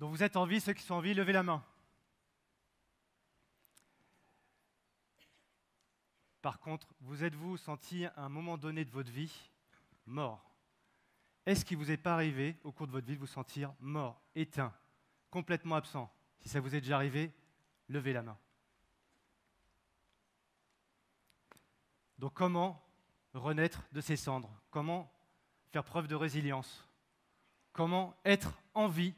Donc vous êtes en vie, ceux qui sont en vie, levez la main. Par contre, vous êtes-vous senti à un moment donné de votre vie mort? Est-ce qu'il ne vous est pas arrivé au cours de votre vie de vous sentir mort, éteint, complètement absent? Si ça vous est déjà arrivé, levez la main. Donc comment renaître de ces cendres? Comment faire preuve de résilience? Comment être en vie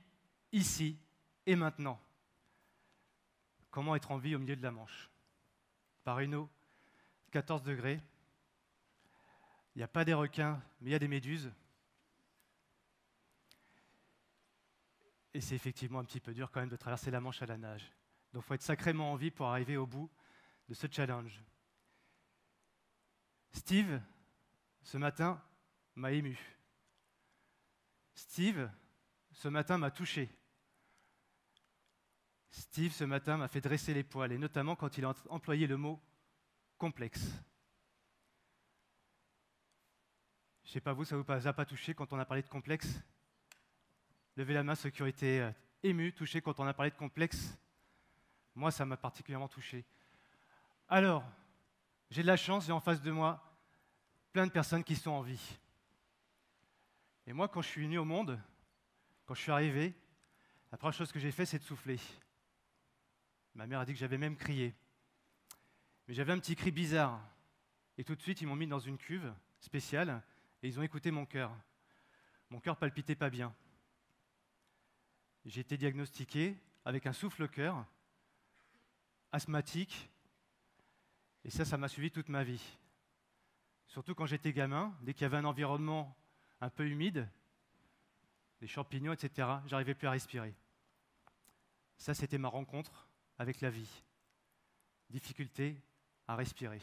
ici et maintenant? Comment être en vie au milieu de la Manche? Par une eau 14 degrés, il n'y a pas des requins, mais il y a des méduses. Et c'est effectivement un petit peu dur quand même de traverser la Manche à la nage. Donc il faut être sacrément en vie pour arriver au bout de ce challenge. Steve, ce matin, m'a ému. Steve, ce matin, m'a touché. Steve, ce matin, m'a fait dresser les poils, et notamment quand il a employé le mot « complexe ». Je ne sais pas vous, ça ne vous a pas touché quand on a parlé de complexe? Levez la main ceux qui ont été émus, touchés quand on a parlé de complexe. Moi, ça m'a particulièrement touché. Alors, j'ai de la chance, j'ai en face de moi plein de personnes qui sont en vie. Et moi, quand je suis venu au monde, quand je suis arrivé, la première chose que j'ai fait, c'est de souffler. Ma mère a dit que j'avais même crié. Mais j'avais un petit cri bizarre. Et tout de suite, ils m'ont mis dans une cuve spéciale et ils ont écouté mon cœur. Mon cœur palpitait pas bien. J'ai été diagnostiqué avec un souffle-cœur, asthmatique, et ça m'a suivi toute ma vie. Surtout quand j'étais gamin, dès qu'il y avait un environnement un peu humide, des champignons, etc., j'arrivais plus à respirer. Ça, c'était ma rencontre avec la vie. Difficulté à respirer.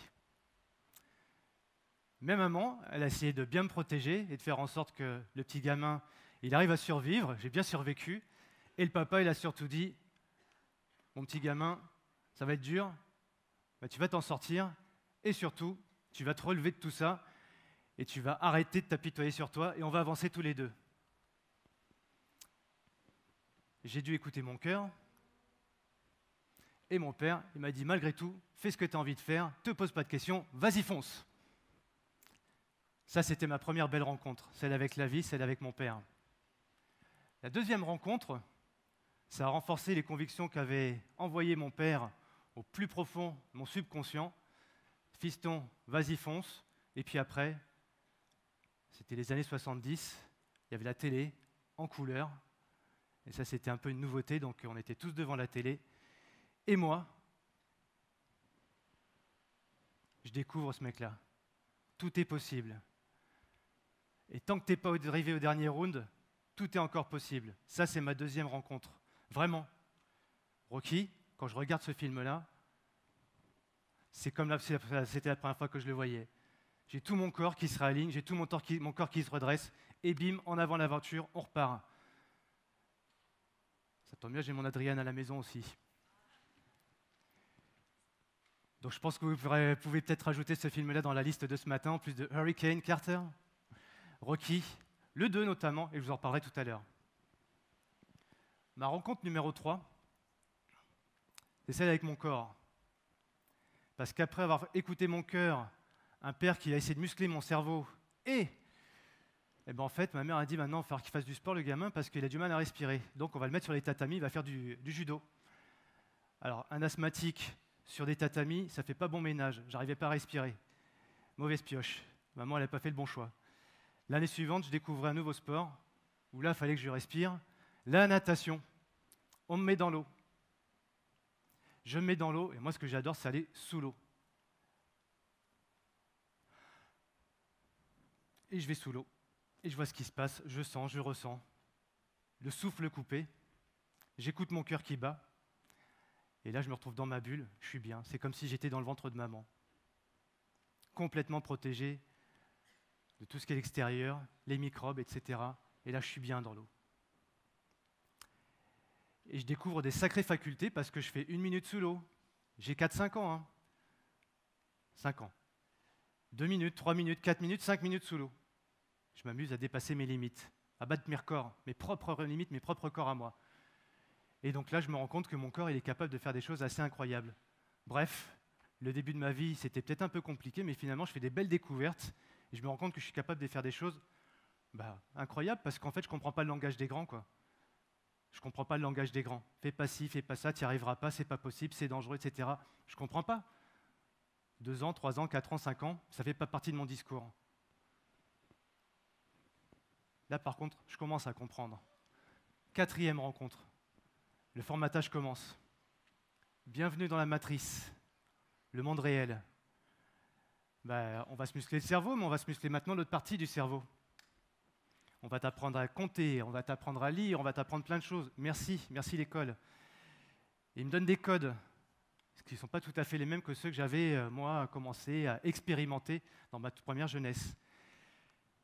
Même maman, elle a essayé de bien me protéger et de faire en sorte que le petit gamin, il arrive à survivre. J'ai bien survécu. Et le papa, il a surtout dit, mon petit gamin, ça va être dur, mais tu vas t'en sortir, et surtout, tu vas te relever de tout ça, et tu vas arrêter de t'apitoyer sur toi, et on va avancer tous les deux. J'ai dû écouter mon cœur, et mon père, il m'a dit, malgré tout, fais ce que tu as envie de faire, te pose pas de questions, vas-y fonce. Ça, c'était ma première belle rencontre, celle avec la vie, celle avec mon père. La deuxième rencontre, ça a renforcé les convictions qu'avait envoyées mon père au plus profond de mon subconscient. Fiston, vas-y fonce. Et puis après, c'était les années 70, il y avait la télé en couleur. Et ça, c'était un peu une nouveauté, donc on était tous devant la télé. Et moi, je découvre ce mec-là. Tout est possible. Et tant que tu n'es pas arrivé au dernier round, tout est encore possible. Ça, c'est ma deuxième rencontre. Vraiment. Rocky, quand je regarde ce film-là, c'est comme c'était la première fois que je le voyais. J'ai tout mon corps qui se réaligne, j'ai tout mon corps qui se redresse, et bim, en avant l'aventure, on repart. Ça tombe bien, j'ai mon Adrienne à la maison aussi. Donc je pense que vous pouvez peut-être rajouter ce film-là dans la liste de ce matin, en plus de Hurricane, Carter, Rocky, le 2 notamment, et je vous en reparlerai tout à l'heure. Ma rencontre numéro 3, c'est celle avec mon corps. Parce qu'après avoir écouté mon cœur, un père qui a essayé de muscler mon cerveau, et ben en fait, ma mère a dit maintenant, il va falloir qu'il fasse du sport, le gamin, parce qu'il a du mal à respirer. Donc on va le mettre sur les tatamis, il va faire du judo. Alors, un asthmatique sur des tatamis, ça ne fait pas bon ménage. J'arrivais pas à respirer. Mauvaise pioche. Maman, elle n'a pas fait le bon choix. L'année suivante, je découvrais un nouveau sport, où là, il fallait que je respire. La natation. On me met dans l'eau. Je me mets dans l'eau, et moi, ce que j'adore, c'est aller sous l'eau. Et je vais sous l'eau, et je vois ce qui se passe, je sens, je ressens. Le souffle coupé, j'écoute mon cœur qui bat, et là, je me retrouve dans ma bulle, je suis bien. C'est comme si j'étais dans le ventre de maman. Complètement protégé de tout ce qui est l'extérieur, les microbes, etc. Et là, je suis bien dans l'eau. Et je découvre des sacrées facultés parce que je fais 1 minute sous l'eau. J'ai 4-5 ans. Hein. 5 ans. 2 minutes, 3 minutes, 4 minutes, 5 minutes sous l'eau. Je m'amuse à dépasser mes limites, à battre mes records, mes propres limites, mes propres corps à moi. Et donc là, je me rends compte que mon corps il est capable de faire des choses assez incroyables. Bref, le début de ma vie, c'était peut-être un peu compliqué, mais finalement, je fais des belles découvertes et je me rends compte que je suis capable de faire des choses incroyables parce qu'en fait, je ne comprends pas le langage des grands, quoi. Je ne comprends pas le langage des grands. Fais pas ci, fais pas ça, tu n'y arriveras pas, c'est pas possible, c'est dangereux, etc. Je ne comprends pas. 2 ans, 3 ans, 4 ans, 5 ans, ça ne fait pas partie de mon discours. Là, par contre, je commence à comprendre. 4e rencontre. Le formatage commence. Bienvenue dans la matrice, le monde réel. On va se muscler le cerveau, mais on va se muscler maintenant l'autre partie du cerveau. On va t'apprendre à compter, on va t'apprendre à lire, on va t'apprendre plein de choses. Merci l'école. Et il me donne des codes, qui ne sont pas tout à fait les mêmes que ceux que j'avais, moi, commencé à expérimenter dans ma toute première jeunesse.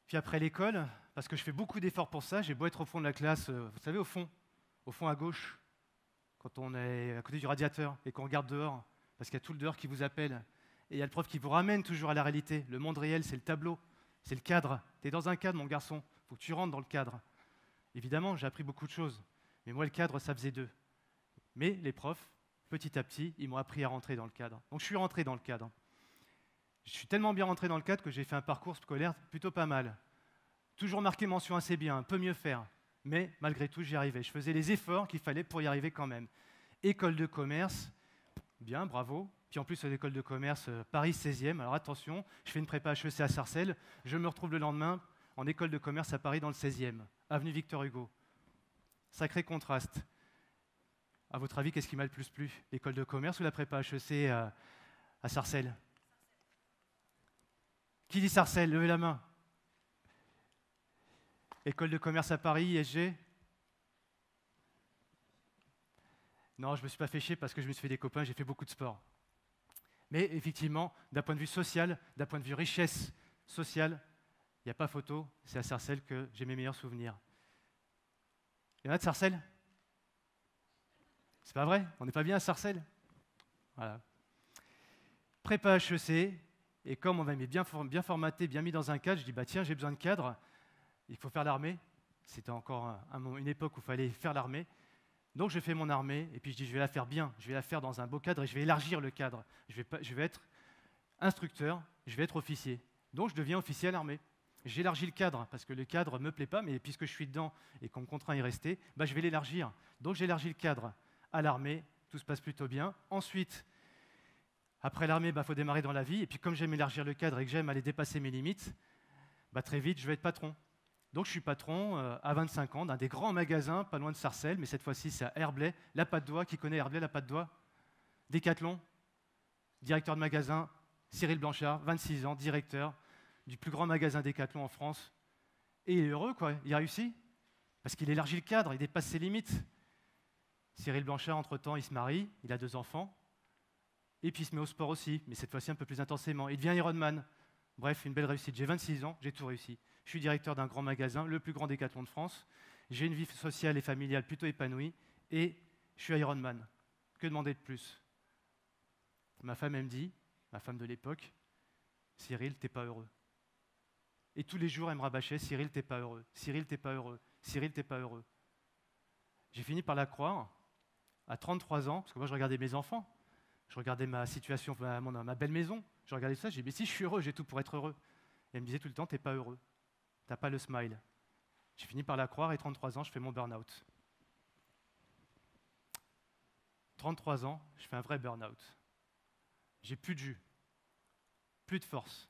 Puis après l'école, parce que je fais beaucoup d'efforts pour ça, j'ai beau être au fond de la classe, vous savez, au fond à gauche, quand on est à côté du radiateur et qu'on regarde dehors, parce qu'il y a tout le dehors qui vous appelle, et il y a le prof qui vous ramène toujours à la réalité. Le monde réel, c'est le tableau, c'est le cadre. Tu es dans un cadre, mon garçon, il faut que tu rentres dans le cadre. Évidemment, j'ai appris beaucoup de choses, mais moi, le cadre, ça faisait 2. Mais les profs, petit à petit, ils m'ont appris à rentrer dans le cadre. Donc je suis rentré dans le cadre. Je suis tellement bien rentré dans le cadre que j'ai fait un parcours scolaire plutôt pas mal. Toujours marqué mention assez bien, un peu mieux faire. Mais malgré tout, j'y arrivais. Je faisais les efforts qu'il fallait pour y arriver quand même. École de commerce, bien, bravo. Puis en plus, l'école de commerce, Paris 16e. Alors attention, je fais une prépa HEC à Sarcelles. Je me retrouve le lendemain en école de commerce à Paris dans le 16e, avenue Victor Hugo. Sacré contraste. À votre avis, qu'est-ce qui m'a le plus plu? L'école de commerce ou la prépa HEC à Sarcelles? Qui dit Sarcelles? Levez la main. École de commerce à Paris, ISG? Non, je ne me suis pas fait chier parce que je me suis fait des copains, j'ai fait beaucoup de sport. Mais effectivement, d'un point de vue social, d'un point de vue richesse sociale, il n'y a pas photo, c'est à Sarcelles que j'ai mes meilleurs souvenirs. Il y en a de Sarcelles? C'est pas vrai? On n'est pas bien à Sarcelles? Voilà. Prépa HEC, et comme on m'avait bien formaté, bien mis dans un cadre, je dis tiens, j'ai besoin de cadre, il faut faire l'armée. C'était encore une époque où il fallait faire l'armée. Donc je fais mon armée, et puis je dis je vais la faire bien, je vais la faire dans un beau cadre, et je vais élargir le cadre. Je vais être instructeur, je vais être officier. Donc je deviens officier à l'armée. J'élargis le cadre, parce que le cadre ne me plaît pas, mais puisque je suis dedans et qu'on me contraint à y rester, je vais l'élargir. Donc j'élargis le cadre à l'armée, tout se passe plutôt bien. Ensuite, après l'armée, faut démarrer dans la vie, et puis comme j'aime élargir le cadre et que j'aime aller dépasser mes limites, très vite je vais être patron. Donc je suis patron à 25 ans d'un des grands magasins, pas loin de Sarcelles, mais cette fois-ci c'est à Herblay, la Patte d'Oie. Qui connaît Herblay, la Patte d'Oie? Décathlon, directeur de magasin, Cyril Blanchard, 26 ans, directeur du plus grand magasin Décathlon en France. Et il est heureux, quoi, il a réussi, parce qu'il élargit le cadre, il dépasse ses limites. Cyril Blanchard, entre-temps, il se marie, il a 2 enfants, et puis il se met au sport aussi, mais cette fois-ci un peu plus intensément. Il devient Ironman. Bref, une belle réussite. J'ai 26 ans, j'ai tout réussi. Je suis directeur d'un grand magasin, le plus grand Décathlon de France. J'ai une vie sociale et familiale plutôt épanouie, et je suis Ironman. Que demander de plus? Ma femme, elle me dit, ma femme de l'époque, Cyril, t'es pas heureux. Et tous les jours, elle me rabâchait, Cyril, t'es pas heureux. Cyril, t'es pas heureux. Cyril, t'es pas heureux. J'ai fini par la croire à 33 ans, parce que moi, je regardais mes enfants. Je regardais ma situation, ma belle maison. Je regardais ça, j'ai dit, mais si je suis heureux, j'ai tout pour être heureux. Et elle me disait tout le temps, t'es pas heureux. T'as pas le smile. J'ai fini par la croire et 33 ans, je fais mon burn-out. 33 ans, je fais un vrai burn-out. J'ai plus de jus, plus de force.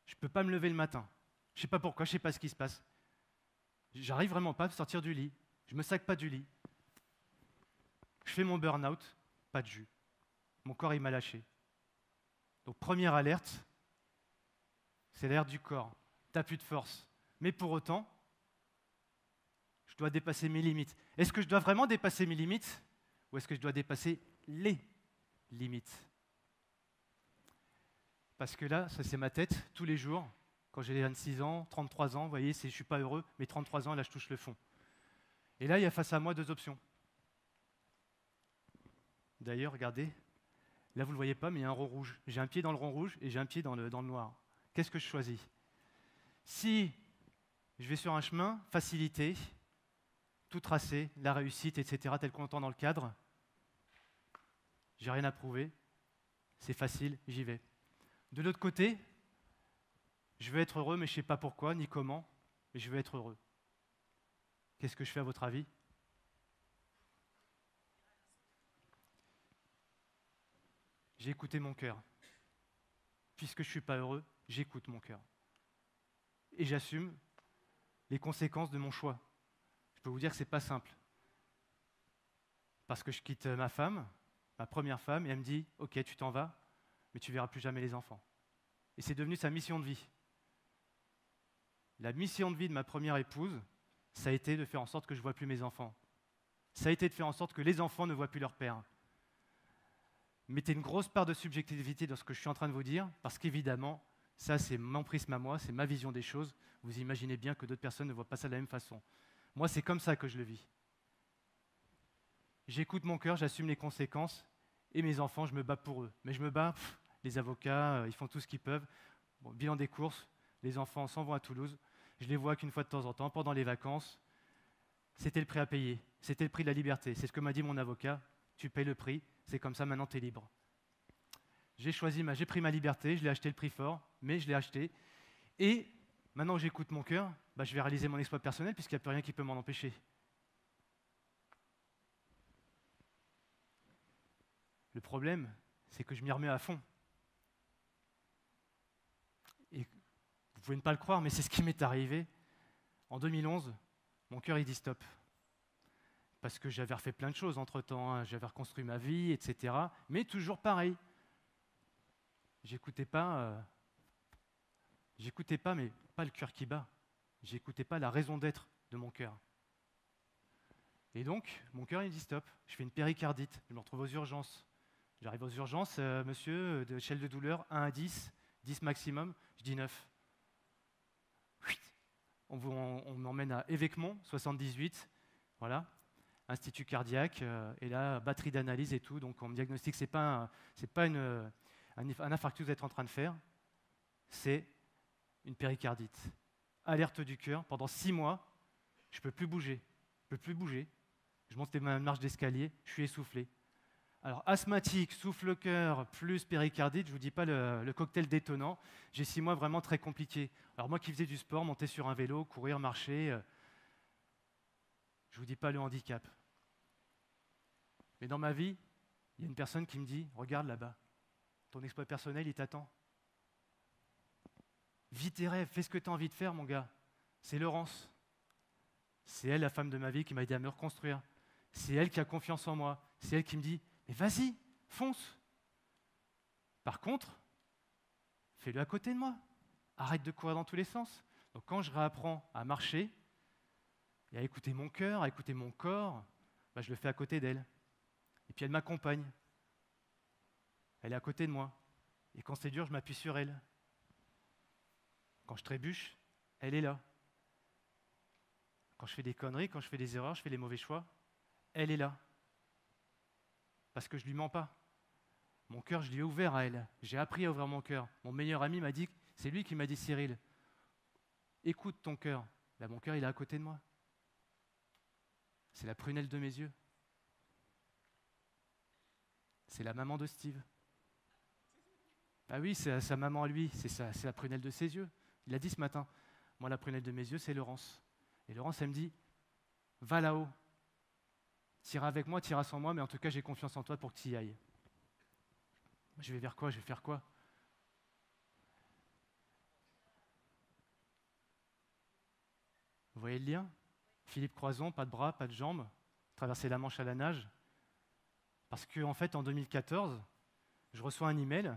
Je ne peux pas me lever le matin. Je ne sais pas pourquoi, je ne sais pas ce qui se passe. J'arrive vraiment pas à sortir du lit. Je ne me sac pas du lit. Je fais mon burn-out, pas de jus. Mon corps, il m'a lâché. Donc première alerte, c'est l'alerte du corps. Tu n'as plus de force. Mais pour autant, je dois dépasser mes limites. Est-ce que je dois vraiment dépasser mes limites ou est-ce que je dois dépasser les limites? Parce que là, ça c'est ma tête, tous les jours, quand j'ai 26 ans, 33 ans, vous voyez, je ne suis pas heureux, mais 33 ans, là je touche le fond. Et là, il y a face à moi 2 options. D'ailleurs, regardez, là vous ne le voyez pas, mais il y a un rond rouge. J'ai un pied dans le rond rouge et j'ai un pied dans le noir. Qu'est-ce que je choisis? Si je vais sur un chemin facilité, tout tracé, la réussite, etc., tel qu'on l'entend dans le cadre. J'ai rien à prouver, c'est facile, j'y vais. De l'autre côté, je veux être heureux, mais je ne sais pas pourquoi, ni comment, mais je veux être heureux. Qu'est-ce que je fais à votre avis? J'ai écouté mon cœur. Puisque je ne suis pas heureux, j'écoute mon cœur. Et j'assume les conséquences de mon choix. Je peux vous dire que ce n'est pas simple. Parce que je quitte ma femme, ma première femme, et elle me dit « Ok, tu t'en vas, mais tu ne verras plus jamais les enfants. » Et c'est devenu sa mission de vie. La mission de vie de ma première épouse, ça a été de faire en sorte que je ne vois plus mes enfants. Ça a été de faire en sorte que les enfants ne voient plus leur père. Mettez une grosse part de subjectivité dans ce que je suis en train de vous dire, parce qu'évidemment, ça c'est mon prisme à moi, c'est ma vision des choses. Vous imaginez bien que d'autres personnes ne voient pas ça de la même façon. Moi, c'est comme ça que je le vis. J'écoute mon cœur, j'assume les conséquences, et mes enfants, je me bats pour eux. Mais je me bats, les avocats, ils font tout ce qu'ils peuvent. Bon, bilan des courses, les enfants s'en vont à Toulouse. Je les vois qu'une fois de temps en temps, pendant les vacances. C'était le prix à payer, c'était le prix de la liberté. C'est ce que m'a dit mon avocat, tu payes le prix, c'est comme ça, maintenant tu es libre. J'ai pris ma liberté, je l'ai acheté le prix fort, mais je l'ai acheté. Et maintenant que j'écoute mon cœur, je vais réaliser mon exploit personnel puisqu'il n'y a plus rien qui peut m'en empêcher. Le problème, c'est que je m'y remets à fond. Et vous pouvez ne pas le croire, mais c'est ce qui m'est arrivé. En 2011, mon cœur il dit stop. Parce que j'avais refait plein de choses entre-temps, hein. J'avais reconstruit ma vie, etc. Mais toujours pareil. J'écoutais pas, mais pas le cœur qui bat. J'écoutais pas la raison d'être de mon cœur. Et donc, mon cœur il dit stop. Je fais une péricardite, je me retrouve aux urgences. J'arrive aux urgences, monsieur, de échelle de douleur, 1 à 10, 10 maximum, je dis 9. On m'emmène à Évêquemont, 78, voilà. Institut cardiaque, et là, batterie d'analyse et tout, donc on me diagnostique, c'est pas un infarctus que vous êtes en train de faire, c'est une péricardite. Alerte du cœur, pendant 6 mois, je ne peux plus bouger, je monte les marches d'escalier, je suis essoufflé. Alors, asthmatique, souffle-cœur, plus péricardite, je ne vous dis pas le cocktail détonnant, j'ai 6 mois vraiment très compliqués. Alors moi qui faisais du sport, monter sur un vélo, courir, marcher, je ne vous dis pas le handicap. Mais dans ma vie, il y a une personne qui me dit « Regarde là-bas, ton exploit personnel, il t'attend. Vis tes rêves, fais ce que tu as envie de faire, mon gars. » C'est Laurence. C'est elle, la femme de ma vie, qui m'a aidé à me reconstruire. C'est elle qui a confiance en moi. C'est elle qui me dit « Mais vas-y, fonce. » Par contre, fais-le à côté de moi. Arrête de courir dans tous les sens. Donc quand je réapprends à marcher et à écouter mon cœur, à écouter mon corps, je le fais à côté d'elle. Et puis elle m'accompagne. Elle est à côté de moi. Et quand c'est dur, je m'appuie sur elle. Quand je trébuche, elle est là. Quand je fais des conneries, quand je fais des erreurs, je fais des mauvais choix, elle est là. Parce que je ne lui mens pas. Mon cœur, je l'ai ouvert à elle. J'ai appris à ouvrir mon cœur. Mon meilleur ami m'a dit, c'est lui qui m'a dit, Cyril, écoute ton cœur. Là, mon cœur, il est à côté de moi. C'est la prunelle de mes yeux. C'est la maman de Steve. Ah oui, c'est sa maman à lui, c'est la prunelle de ses yeux. Il a dit ce matin, moi la prunelle de mes yeux, c'est Laurence. Et Laurence, elle me dit, va là-haut. T'iras avec moi, t'iras sans moi, mais en tout cas, j'ai confiance en toi pour que tu y ailles. Je vais vers quoi? Je vais faire quoi? Vous voyez le lien? Philippe Croison, pas de bras, pas de jambes, traverser la Manche à la nage. Parce qu'en fait, en 2014, je reçois un email.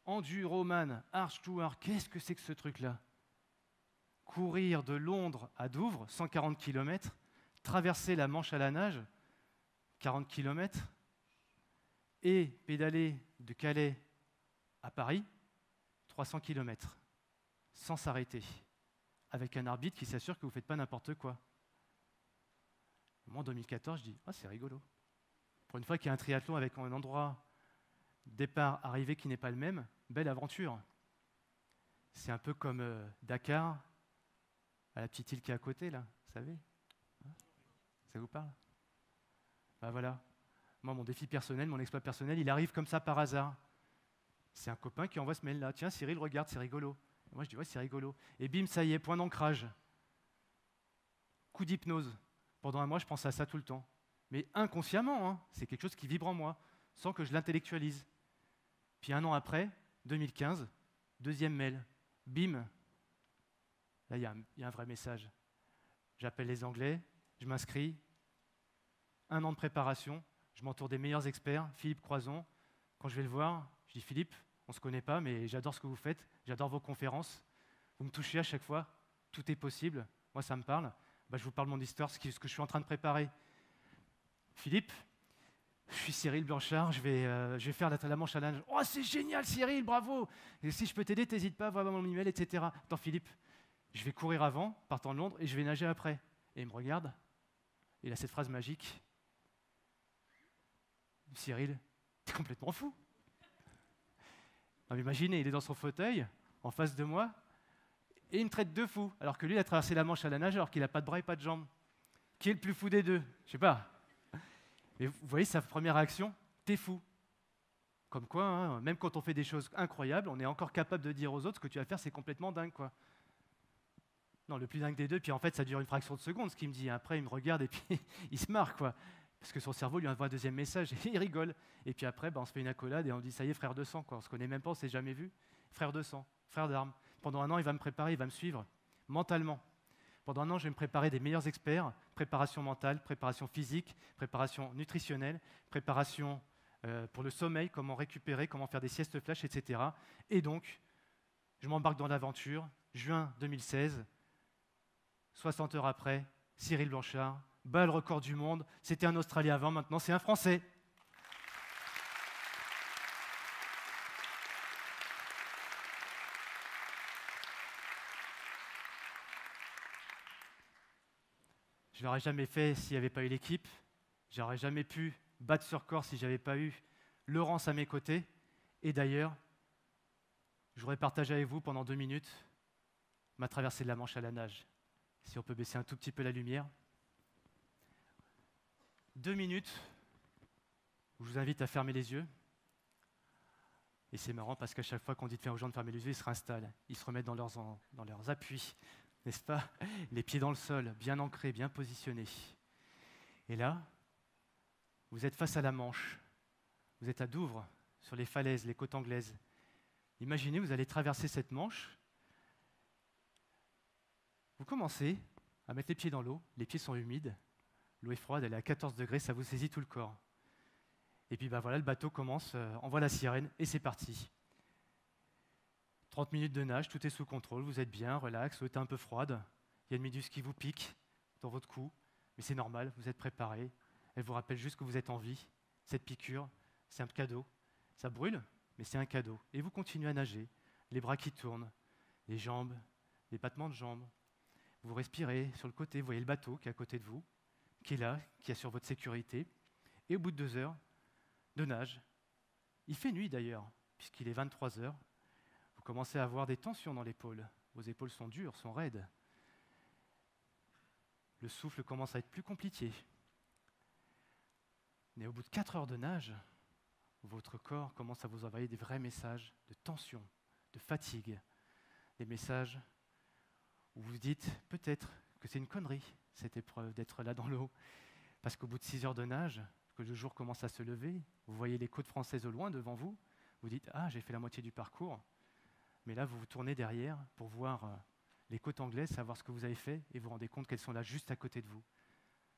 Enduroman, Arch Tour, qu'est-ce que c'est que ce truc-là? Courir de Londres à Douvres, 140 km, traverser la Manche à la nage, 40 km, et pédaler de Calais à Paris, 300 km, sans s'arrêter, avec un arbitre qui s'assure que vous ne faites pas n'importe quoi. Moi, en 2014, je dis « Ah, c'est rigolo ». Pour une fois qu'il y a un triathlon avec un endroit départ-arrivée qui n'est pas le même, belle aventure. C'est un peu comme Dakar, à la petite île qui est à côté, là, vous savez. Ça vous parle? Ben voilà. Moi, mon défi personnel, mon exploit personnel, il arrive comme ça par hasard. C'est un copain qui envoie ce mail-là. Tiens, Cyril, regarde, c'est rigolo. Et moi, je dis, ouais, c'est rigolo. Et bim, ça y est, point d'ancrage. Coup d'hypnose. Pendant un mois, je pensais à ça tout le temps. Mais inconsciemment, hein, c'est quelque chose qui vibre en moi, sans que je l'intellectualise. Puis un an après, 2015, deuxième mail. Bim. Là, il y a un vrai message. J'appelle les Anglais, je m'inscris. 1 an de préparation. Je m'entoure des meilleurs experts, Philippe Croison. Quand je vais le voir, je dis, Philippe, on ne se connaît pas, mais j'adore ce que vous faites, j'adore vos conférences. Vous me touchez à chaque fois, tout est possible. Moi, ça me parle. Je vous parle de mon histoire, ce que je suis en train de préparer. Philippe, je suis Cyril Blanchard, je vais faire la Manche à la nage. Oh, c'est génial, Cyril, bravo! Et si je peux t'aider, n'hésite pas, voir mon email, etc. Attends, Philippe, je vais courir avant, partant de Londres, et je vais nager après. Et il me regarde, et il a cette phrase magique. Cyril, t'es complètement fou. Non, mais imaginez, il est dans son fauteuil, en face de moi, et il me traite de fou, alors que lui, il a traversé la Manche à la nage, alors qu'il n'a pas de bras et pas de jambes. Qui est le plus fou des deux? Je sais pas. Mais vous voyez sa première réaction, t'es fou. Comme quoi, hein, même quand on fait des choses incroyables, on est encore capable de dire aux autres, ce que tu vas faire, c'est complètement dingue, quoi. Non, le plus dingue des deux, puis en fait, ça dure une fraction de seconde, ce qu'il me dit. Après, il me regarde et puis il se marre, quoi. Parce que son cerveau lui envoie un deuxième message et il rigole. Et puis après, on se fait une accolade et on dit, ça y est, frère de sang, quoi. On se connaît même pas, on s'est jamais vu. Frère de sang, frère d'armes. Pendant un an, il va me préparer, il va me suivre, mentalement. Pendant un an, je vais me préparer des meilleurs experts, préparation mentale, préparation physique, préparation nutritionnelle, préparation pour le sommeil, comment récupérer, comment faire des siestes flash, etc. Et donc, je m'embarque dans l'aventure, juin 2016, 60 heures après, Cyril Blanchard, bat le record du monde, c'était un Australien avant, maintenant c'est un Français. Je ne l'aurais jamais fait s'il n'y avait pas eu l'équipe. Je n'aurais jamais pu battre ce record si je n'avais pas eu Laurence à mes côtés. Et d'ailleurs, je voudrais partager avec vous pendant 2 minutes ma traversée de la Manche à la nage. Si on peut baisser un tout petit peu la lumière. 2 minutes où je vous invite à fermer les yeux. Et c'est marrant parce qu'à chaque fois qu'on dit aux gens de fermer les yeux, ils se réinstallent. Ils se remettent dans leurs appuis, n'est-ce pas? Les pieds dans le sol, bien ancrés, bien positionnés. Et là, vous êtes face à la Manche. Vous êtes à Douvres, sur les falaises, les côtes anglaises. Imaginez, vous allez traverser cette Manche. Vous commencez à mettre les pieds dans l'eau. Les pieds sont humides. L'eau est froide, elle est à 14 degrés, ça vous saisit tout le corps. Et puis voilà, le bateau commence, envoie la sirène et c'est parti. 30 minutes de nage, tout est sous contrôle, vous êtes bien, relax, l'eau est un peu froide. Il y a une méduse qui vous pique dans votre cou, mais c'est normal, vous êtes préparé. Elle vous rappelle juste que vous êtes en vie. Cette piqûre, c'est un cadeau. Ça brûle, mais c'est un cadeau. Et vous continuez à nager, les bras qui tournent, les jambes, les battements de jambes. Vous respirez sur le côté, vous voyez le bateau qui est à côté de vous, qui est là, qui assure votre sécurité. Et au bout de 2 heures de nage, il fait nuit d'ailleurs, puisqu'il est 23 heures, vous commencez à avoir des tensions dans l'épaule. Vos épaules sont dures, sont raides. Le souffle commence à être plus compliqué. Mais au bout de 4 heures de nage, votre corps commence à vous envoyer des vrais messages de tension, de fatigue. Des messages où vous vous dites peut-être que c'est une connerie, cette épreuve d'être là dans l'eau. Parce qu'au bout de 6 heures de nage, que le jour commence à se lever, vous voyez les côtes françaises au loin devant vous, vous dites « Ah, j'ai fait la moitié du parcours ». Mais là, vous vous tournez derrière pour voir les côtes anglaises, savoir ce que vous avez fait, et vous vous rendez compte qu'elles sont là juste à côté de vous.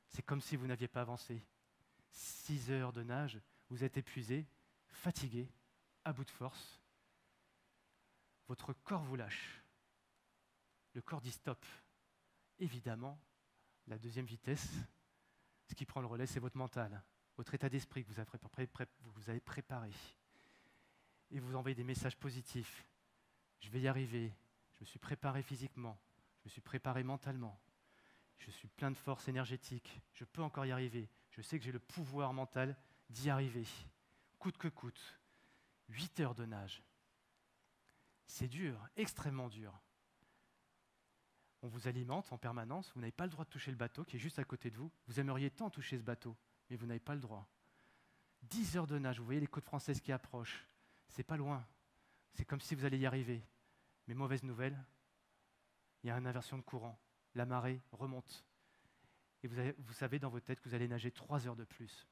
C'est comme si vous n'aviez pas avancé. 6 heures de nage, vous êtes épuisé, fatigué, à bout de force. Votre corps vous lâche. Le corps dit stop. Évidemment, la deuxième vitesse, ce qui prend le relais, c'est votre mental, votre état d'esprit que vous avez préparé. Et vous envoyez des messages positifs. Je vais y arriver, je me suis préparé physiquement, je me suis préparé mentalement, je suis plein de force énergétique, je peux encore y arriver, je sais que j'ai le pouvoir mental d'y arriver, coûte que coûte. 8 heures de nage. C'est dur, extrêmement dur. On vous alimente en permanence, vous n'avez pas le droit de toucher le bateau qui est juste à côté de vous. Vous aimeriez tant toucher ce bateau, mais vous n'avez pas le droit. 10 heures de nage, vous voyez les côtes françaises qui approchent. C'est pas loin. C'est comme si vous alliez y arriver. Mais mauvaise nouvelle, il y a une inversion de courant. La marée remonte. Et vous savez dans votre tête que vous allez nager 3 heures de plus.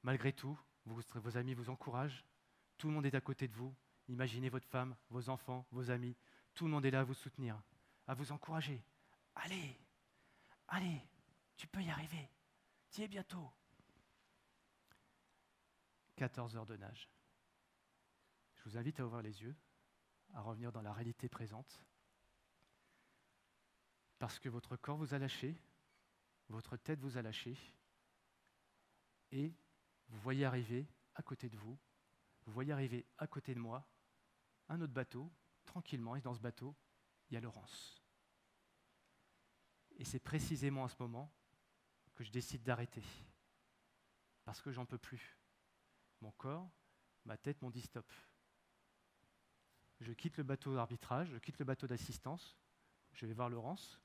Malgré tout, vos amis vous encouragent. Tout le monde est à côté de vous. Imaginez votre femme, vos enfants, vos amis. Tout le monde est là à vous soutenir, à vous encourager. Allez, allez, tu peux y arriver. Tu y es bientôt. 14 heures de nage. Je vous invite à ouvrir les yeux, à revenir dans la réalité présente. Parce que votre corps vous a lâché, votre tête vous a lâché, et vous voyez arriver à côté de vous, vous voyez arriver à côté de moi, un autre bateau, tranquillement, et dans ce bateau, il y a Laurence. Et c'est précisément à ce moment que je décide d'arrêter, parce que j'en peux plus. Mon corps, ma tête m'ont dit stop. Je quitte le bateau d'arbitrage, je quitte le bateau d'assistance, je vais voir Laurence.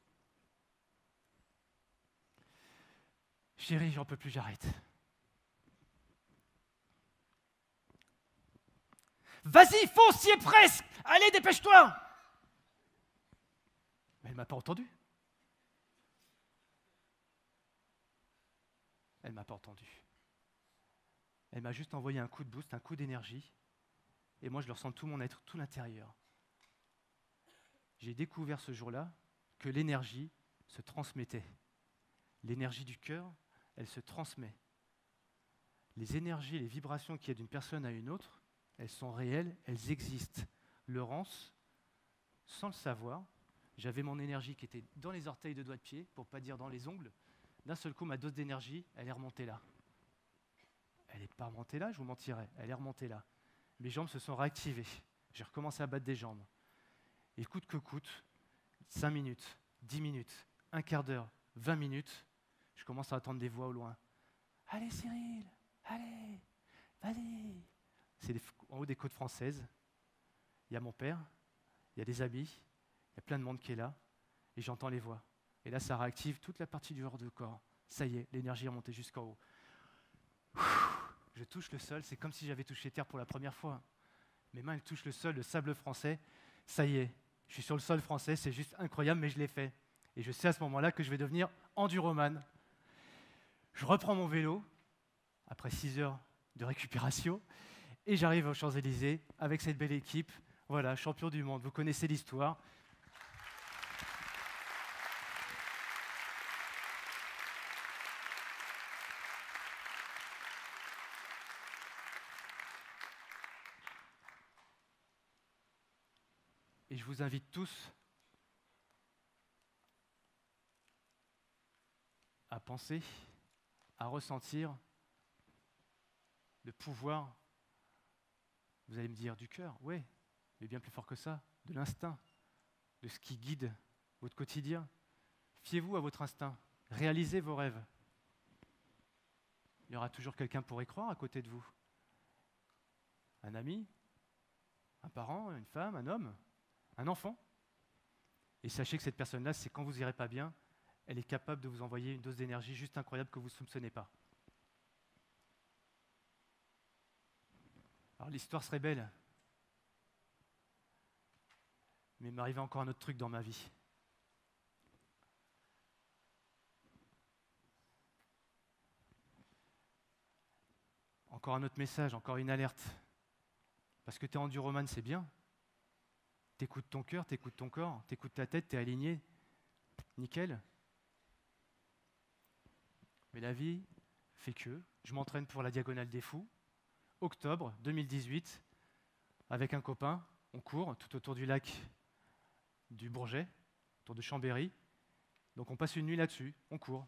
Chérie, j'en peux plus, j'arrête. Vas-y, fonce, y est presque! Allez, dépêche-toi! Mais elle ne m'a pas entendu. Elle ne m'a pas entendu. Elle m'a juste envoyé un coup de boost, un coup d'énergie, et moi je le ressens de tout mon être, tout l'intérieur. J'ai découvert ce jour-là que l'énergie se transmettait. L'énergie du cœur, elle se transmet. Les énergies, les vibrations qu'il y a d'une personne à une autre, elles sont réelles, elles existent. Laurence, sans le savoir, j'avais mon énergie qui était dans les orteils de doigts de pied, pour ne pas dire dans les ongles. D'un seul coup, ma dose d'énergie, elle est remontée là. Elle n'est pas remontée là, je vous mentirais, elle est remontée là. Mes jambes se sont réactivées. J'ai recommencé à battre des jambes. Et coûte que coûte, 5 minutes, 10 minutes, un quart d'heure, 20 minutes, je commence à entendre des voix au loin. « Allez Cyril, allez, vas-y !» C'est en haut des côtes françaises. Il y a mon père, il y a des amis, il y a plein de monde qui est là, et j'entends les voix. Et là, ça réactive toute la partie du hors de corps. Ça y est, l'énergie est remontée jusqu'en haut. Je touche le sol, c'est comme si j'avais touché terre pour la première fois. Mes mains, elles touchent le sol, le sable français. Ça y est, je suis sur le sol français, c'est juste incroyable, mais je l'ai fait. Et je sais à ce moment-là que je vais devenir enduroman. Je reprends mon vélo, après 6 heures de récupération, et j'arrive aux Champs-Élysées avec cette belle équipe. Voilà, champion du monde, vous connaissez l'histoire. Et je vous invite tous à penser, à ressentir le pouvoir, vous allez me dire du cœur, oui, mais bien plus fort que ça, de l'instinct, de ce qui guide votre quotidien. Fiez-vous à votre instinct, réalisez vos rêves. Il y aura toujours quelqu'un pour y croire à côté de vous. Un ami, un parent, une femme, un homme, un enfant. Et sachez que cette personne-là, c'est quand vous n'irez pas bien, elle est capable de vous envoyer une dose d'énergie juste incroyable que vous ne soupçonnez pas. Alors l'histoire serait belle, mais il m'arrivait encore un autre truc dans ma vie. Encore un autre message, encore une alerte. Parce que tu es enduroman, c'est bien. T'écoutes ton cœur, t'écoutes ton corps, t'écoutes ta tête, t'es aligné. Nickel. Mais la vie fait que je m'entraîne pour la Diagonale des Fous. Octobre 2018, avec un copain, on court tout autour du lac du Bourget, autour de Chambéry. Donc on passe une nuit là-dessus, on court.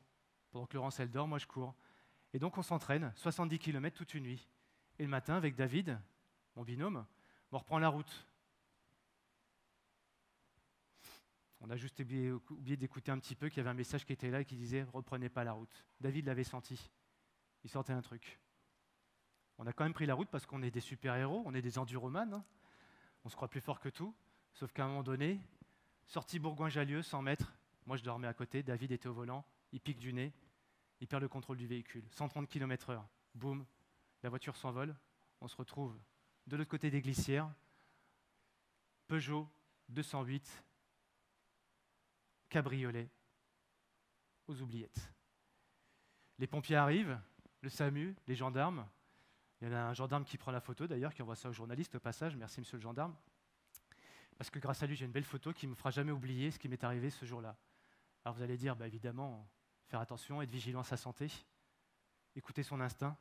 Pendant que Laurence elle dort, moi je cours. Et donc on s'entraîne, 70 km toute une nuit. Et le matin, avec David, mon binôme, on reprend la route. On a juste oublié d'écouter un petit peu qu'il y avait un message qui était là et qui disait « Reprenez pas la route ». David l'avait senti. Il sortait un truc. On a quand même pris la route parce qu'on est des super-héros, on est des enduroman. Hein. On se croit plus fort que tout. Sauf qu'à un moment donné, Sortie Bourgoin-Jallieu, 100 mètres. Moi, je dormais à côté. David était au volant. Il pique du nez. Il perd le contrôle du véhicule. 130 km/h. Boum. La voiture s'envole. On se retrouve de l'autre côté des glissières. Peugeot 208. Cabriolet. Aux oubliettes. Les pompiers arrivent. Le SAMU, les gendarmes. Il y en a un gendarme qui prend la photo d'ailleurs, qui envoie ça au journaliste au passage. Merci monsieur le gendarme. Parce que grâce à lui, j'ai une belle photo qui ne me fera jamais oublier ce qui m'est arrivé ce jour-là. Alors vous allez dire, bah, évidemment, faire attention, être vigilant à sa santé, écouter son instinct.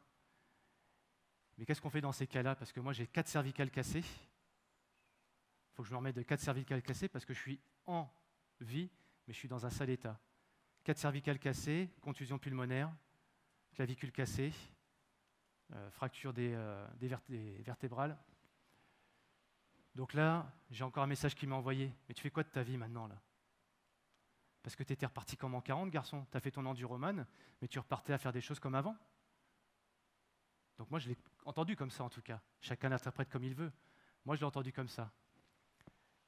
Mais qu'est-ce qu'on fait dans ces cas-là? Parce que moi, j'ai 4 cervicales cassées. Il faut que je me remette de 4 cervicales cassées parce que je suis en vie, mais je suis dans un sale état. 4 cervicales cassées, contusion pulmonaire, clavicule cassée, fracture des vertébrales. Donc là, j'ai encore un message qui m'a envoyé. Mais tu fais quoi de ta vie maintenant là? Parce que tu étais reparti comme en 40, garçon. Tu as fait ton enduroman, mais tu repartais à faire des choses comme avant. Donc moi, je l'ai entendu comme ça en tout cas. Chacun l'interprète comme il veut. Moi, je l'ai entendu comme ça.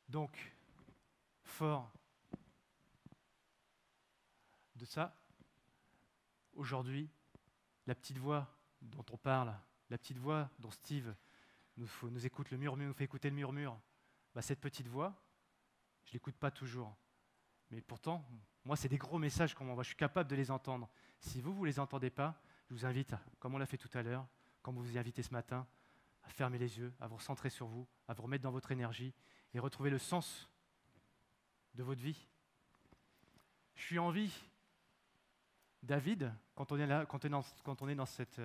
Donc, fort de ça, aujourd'hui, la petite voix dont on parle, la petite voix dont Steve nous écoute le murmure, nous fait écouter le murmure, bah, cette petite voix, je ne l'écoute pas toujours. Mais pourtant, moi, c'est des gros messages qu'on m'envoie, je suis capable de les entendre. Si vous ne les entendez pas, je vous invite, comme on l'a fait tout à l'heure, comme vous vous y invitez ce matin, à fermer les yeux, à vous recentrer sur vous, à vous remettre dans votre énergie et retrouver le sens de votre vie. Je suis en vie. David, quand on est dans cette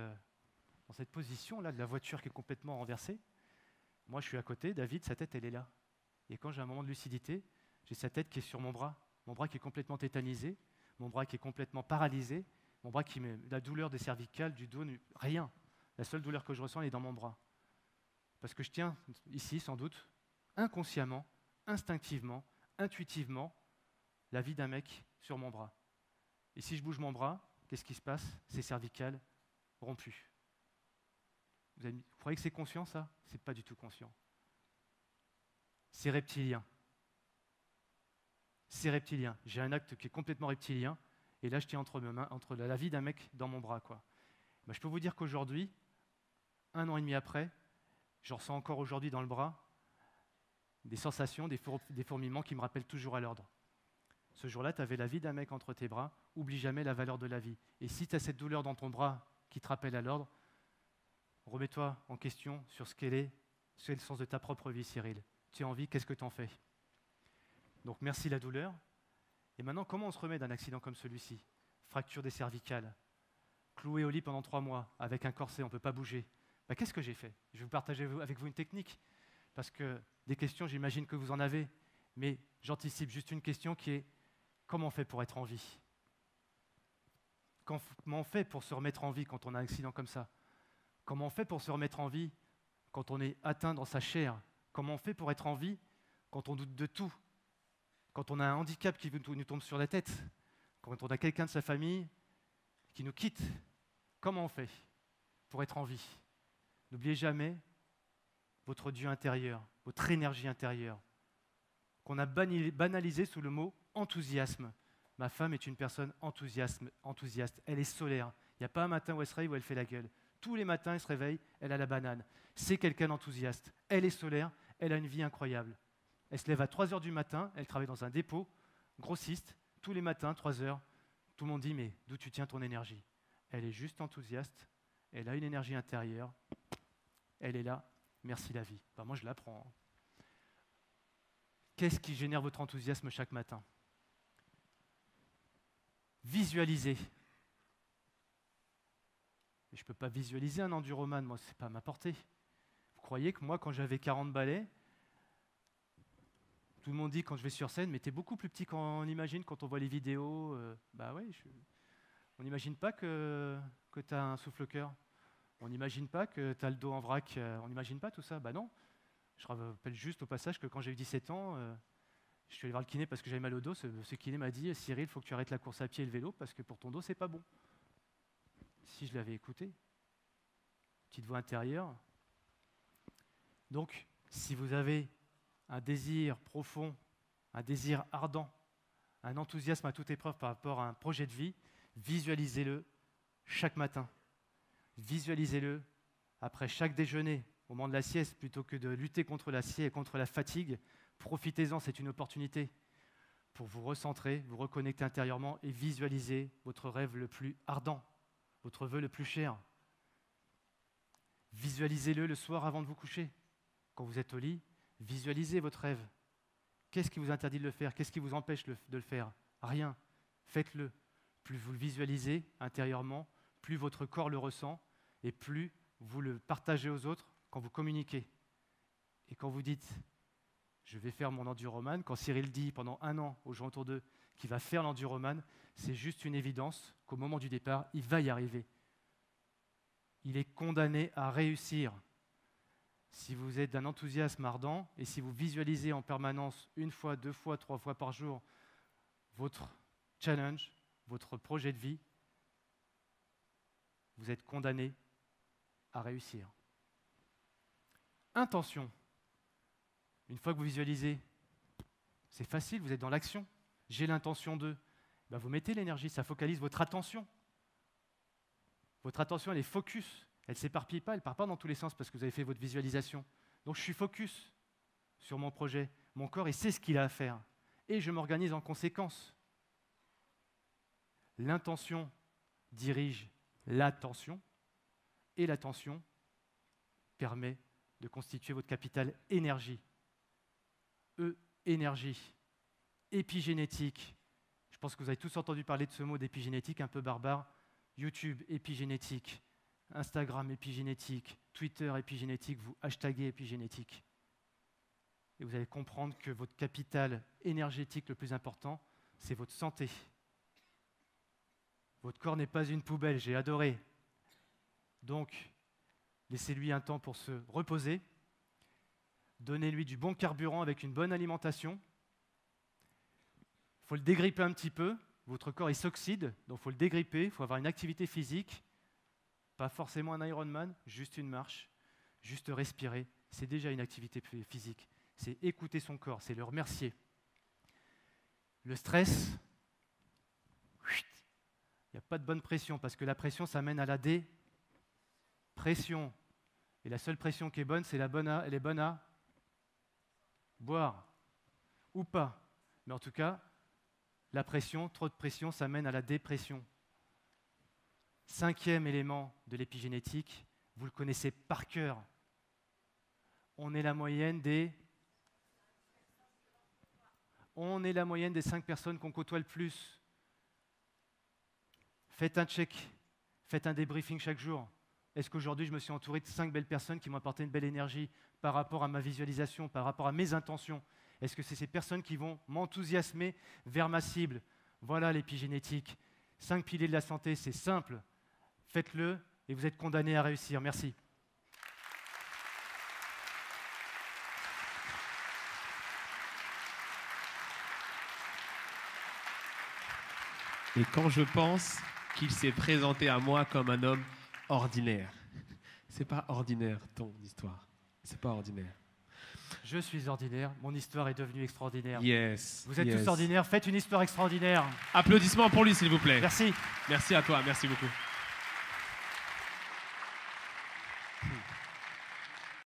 position-là de la voiture qui est complètement renversée, moi je suis à côté, David, sa tête elle est là. Et quand j'ai un moment de lucidité, j'ai sa tête qui est sur mon bras qui est complètement tétanisé, mon bras qui est complètement paralysé, mon bras qui met la douleur des cervicales, du dos, rien. La seule douleur que je ressens elle est dans mon bras. Parce que je tiens ici, sans doute, inconsciemment, instinctivement, intuitivement, la vie d'un mec sur mon bras. Et si je bouge mon bras, qu'est-ce qui se passe? Ces cervicales rompues. Vous croyez que c'est conscient, ça? C'est pas du tout conscient. C'est reptilien. C'est reptilien. J'ai un acte qui est complètement reptilien, et là, je tiens entre mes mains, entre la vie d'un mec dans mon bras, quoi. Ben, je peux vous dire qu'aujourd'hui, 1 an et demi après, je ressens encore aujourd'hui dans le bras des sensations, des fourmillements qui me rappellent toujours à l'ordre. Ce jour-là, tu avais la vie d'un mec entre tes bras, oublie jamais la valeur de la vie. Et si tu as cette douleur dans ton bras qui te rappelle à l'ordre, remets-toi en question sur ce qu'elle est, c'est le sens de ta propre vie, Cyril. Tu es en vie, qu'est-ce que tu en fais? Donc merci la douleur. Et maintenant, comment on se remet d'un accident comme celui-ci? Fracture des cervicales, cloué au lit pendant 3 mois, avec un corset, on ne peut pas bouger. Ben, qu'est-ce que j'ai fait? Je vais vous partager avec vous une technique, parce que des questions, j'imagine que vous en avez, mais j'anticipe juste une question qui est: comment on fait pour être en vie? Comment on fait pour se remettre en vie quand on a un accident comme ça? Comment on fait pour se remettre en vie quand on est atteint dans sa chair? Comment on fait pour être en vie quand on doute de tout? Quand on a un handicap qui nous tombe sur la tête? Quand on a quelqu'un de sa famille qui nous quitte? Comment on fait pour être en vie? N'oubliez jamais votre Dieu intérieur, votre énergie intérieure, qu'on a banalisé sous le mot enthousiasme. Ma femme est une personne enthousiaste. Elle est solaire. Il n'y a pas un matin où elle se réveille où elle fait la gueule. Tous les matins, elle se réveille, elle a la banane. C'est quelqu'un d'enthousiaste. Elle est solaire, elle a une vie incroyable. Elle se lève à 3 heures du matin, elle travaille dans un dépôt grossiste. Tous les matins, 3 heures, tout le monde dit: mais d'où tu tiens ton énergie? Elle est juste enthousiaste, elle a une énergie intérieure, elle est là, merci la vie. Ben, moi, je la prends. Qu'est-ce qui génère votre enthousiasme chaque matin? Visualisez. Et je ne peux pas visualiser un enduroman, moi, ce n'est pas à ma portée. Vous croyez que moi, quand j'avais 40 balais, tout le monde dit quand je vais sur scène, mais t'es beaucoup plus petit qu'on imagine quand on voit les vidéos. Bah ouais, on n'imagine pas que tu as un souffle-cœur. On n'imagine pas que tu as le dos en vrac. On n'imagine pas tout ça. Bah non. Je rappelle juste au passage que quand j'ai eu 17 ans, je suis allé voir le kiné parce que j'avais mal au dos. Ce kiné m'a dit: Cyril, il faut que tu arrêtes la course à pied et le vélo parce que pour ton dos, c'est pas bon. Si je l'avais écouté, petite voix intérieure. Donc, si vous avez un désir profond un désir ardent, un enthousiasme à toute épreuve par rapport à un projet de vie, visualisez-le chaque matin. Visualisez-le après chaque déjeuner, au moment de la sieste, plutôt que de lutter contre la sieste et contre la fatigue. Profitez-en, c'est une opportunité pour vous recentrer, vous reconnecter intérieurement et visualiser votre rêve le plus ardent, votre vœu le plus cher. Visualisez-le le soir avant de vous coucher. Quand vous êtes au lit, visualisez votre rêve. Qu'est-ce qui vous interdit de le faire? Qu'est-ce qui vous empêche de le faire? Rien. Faites-le. Plus vous le visualisez intérieurement, plus votre corps le ressent et plus vous le partagez aux autres quand vous communiquez. Et quand vous dites « je vais faire mon enduroman », quand Cyril dit pendant 1 an aux gens autour d'eux qu'il va faire l'enduroman, c'est juste une évidence qu'au moment du départ, il va y arriver. Il est condamné à réussir. Si vous êtes d'un enthousiasme ardent et si vous visualisez en permanence 1 fois, 2 fois, 3 fois par jour votre challenge, votre projet de vie, vous êtes condamné à réussir. Intention. Une fois que vous visualisez, c'est facile, vous êtes dans l'action. J'ai l'intention de. Ben vous mettez l'énergie, ça focalise votre attention. Votre attention, elle est focus. Elle ne s'éparpille pas, elle ne part pas dans tous les sens parce que vous avez fait votre visualisation. Donc je suis focus sur mon projet. Mon corps, il sait ce qu'il a à faire. Et je m'organise en conséquence. L'intention dirige l'attention. Et l'attention permet de constituer votre capital énergie. Énergie. Épigénétique. Je pense que vous avez tous entendu parler de ce mot d'épigénétique un peu barbare. YouTube, épigénétique. Instagram, épigénétique. Twitter, épigénétique. Vous hashtaguez épigénétique. Et vous allez comprendre que votre capital énergétique le plus important, c'est votre santé. Votre corps n'est pas une poubelle, j'ai adoré. Donc, laissez-lui un temps pour se reposer. Donnez-lui du bon carburant avec une bonne alimentation. Il faut le dégripper un petit peu. Votre corps il s'oxyde, donc il faut le dégripper. Il faut avoir une activité physique. Pas forcément un Ironman, juste une marche, juste respirer. C'est déjà une activité physique. C'est écouter son corps, c'est le remercier. Le stress, il n'y a pas de bonne pression parce que la pression, ça mène à la dépression. Et la seule pression qui est bonne, c'est elle est bonne à boire ou pas. Mais en tout cas, la pression, trop de pression, ça mène à la dépression. 5e élément de l'épigénétique, vous le connaissez par cœur. On est la moyenne des 5 personnes qu'on côtoie le plus. Faites un check, faites un débriefing chaque jour. Est-ce qu'aujourd'hui, je me suis entouré de 5 belles personnes qui m'ont apporté une belle énergie par rapport à ma visualisation, par rapport à mes intentions? Est-ce que c'est ces personnes qui vont m'enthousiasmer vers ma cible? Voilà l'épigénétique. 5 piliers de la santé, c'est simple. Faites-le et vous êtes condamné à réussir. Merci. Et quand je pense qu'il s'est présenté à moi comme un homme ordinaire. C'est pas ordinaire ton histoire. C'est pas ordinaire. Je suis ordinaire, mon histoire est devenue extraordinaire. Yes. Vous êtes tous ordinaires, faites une histoire extraordinaire. Applaudissements pour lui, s'il vous plaît. Merci. Merci à toi, merci beaucoup.